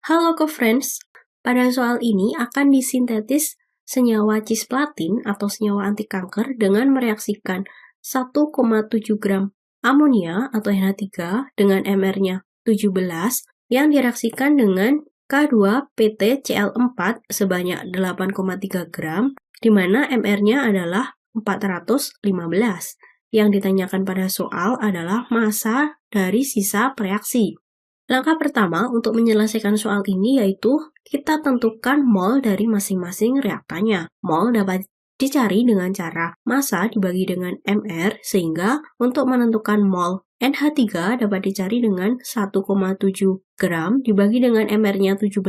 Halo co-friends, pada soal ini akan disintetis senyawa cisplatin atau senyawa anti kanker dengan mereaksikan 1,7 gram amonia atau NH3 dengan MR-nya 17 yang direaksikan dengan K2PtCl4 sebanyak 8,3 gram, di mana MR-nya adalah 415. Yang ditanyakan pada soal adalah massa dari sisa reaksi. Langkah pertama untuk menyelesaikan soal ini yaitu kita tentukan mol dari masing-masing reaktannya. Mol dapat dicari dengan cara massa dibagi dengan MR, sehingga untuk menentukan mol NH3 dapat dicari dengan 1,7 gram dibagi dengan MR-nya 17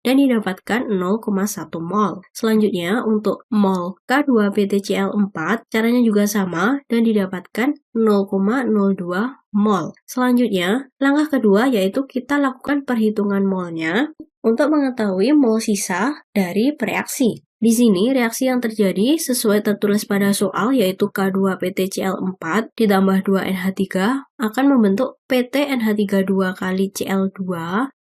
dan didapatkan 0,1 mol. Selanjutnya untuk mol K2PtCl4 caranya juga sama dan didapatkan 0,02 mol. Selanjutnya, langkah kedua yaitu kita lakukan perhitungan molnya untuk mengetahui mol sisa dari reaksi. Di sini, reaksi yang terjadi sesuai tertulis pada soal yaitu K2PtCl4 ditambah 2NH3 akan membentuk PtNH32 kali Cl2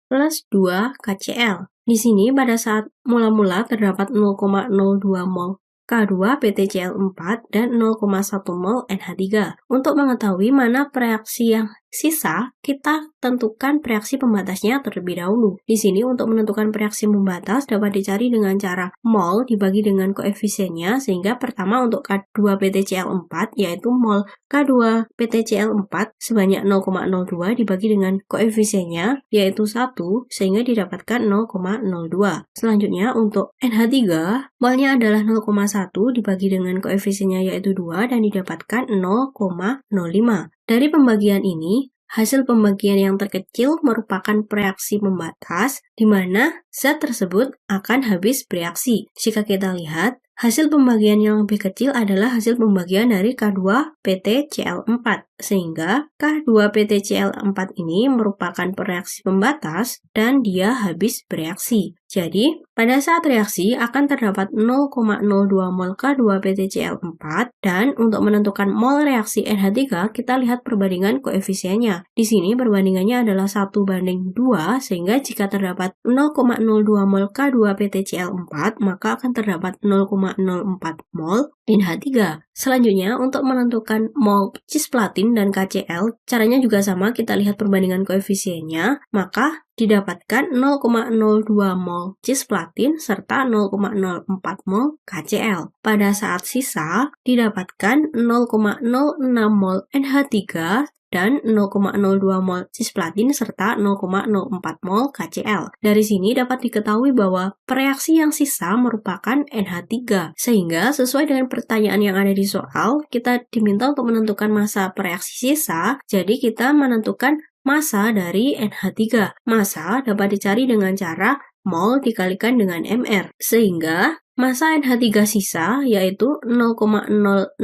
plus 2 KCl. Di sini, pada saat mula-mula terdapat 0,02 mol K2PtCl4 dan 0,1 mol NH3. Untuk mengetahui mana reaksi yang sisa, kita tentukan reaksi pembatasnya terlebih dahulu. Di sini untuk menentukan reaksi pembatas dapat dicari dengan cara mol dibagi dengan koefisiennya, sehingga pertama untuk K2PtCl4 yaitu mol K2PtCl4 sebanyak 0,02 dibagi dengan koefisiennya yaitu 1 sehingga didapatkan 0,02. Selanjutnya untuk NH3 molnya adalah 0,1 dibagi dengan koefisiennya yaitu 2 dan didapatkan 0,05. Dari pembagian ini, hasil pembagian yang terkecil merupakan reaksi pembatas di mana zat tersebut akan habis bereaksi. Jika kita lihat, hasil pembagian yang lebih kecil adalah hasil pembagian dari K2PtCl4, sehingga K2PtCl4 ini merupakan reaksi pembatas dan dia habis bereaksi. Jadi, pada saat reaksi akan terdapat 0,02 mol K2PtCl4 dan untuk menentukan mol reaksi NH3 kita lihat perbandingan koefisiennya. Di sini perbandingannya adalah 1:2 sehingga jika terdapat 0,02 mol K2PtCl4 maka akan terdapat 0,04 mol NH3. Selanjutnya untuk menentukan mol cisplatin dan KCl caranya juga sama, kita lihat perbandingan koefisiennya, maka didapatkan 0,02 mol cisplatin serta 0,04 mol KCl. Pada saat sisa didapatkan 0,06 mol NH3 dan 0,02 mol cisplatin serta 0,04 mol KCl. Dari sini dapat diketahui bahwa reaksi yang sisa merupakan NH3. Sehingga sesuai dengan pertanyaan yang ada di soal, kita diminta untuk menentukan massa reaksi sisa, jadi kita menentukan massa dari NH3. Massa dapat dicari dengan cara mol dikalikan dengan MR. Sehingga massa NH3 sisa yaitu 0,06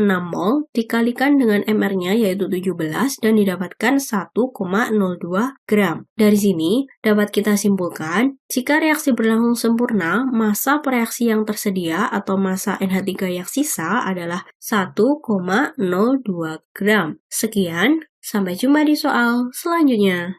mol dikalikan dengan MR-nya yaitu 17 dan didapatkan 1,02 gram. Dari sini dapat kita simpulkan, jika reaksi berlangsung sempurna, massa reaksi yang tersedia atau massa NH3 yang sisa adalah 1,02 gram. Sekian, sampai jumpa di soal selanjutnya.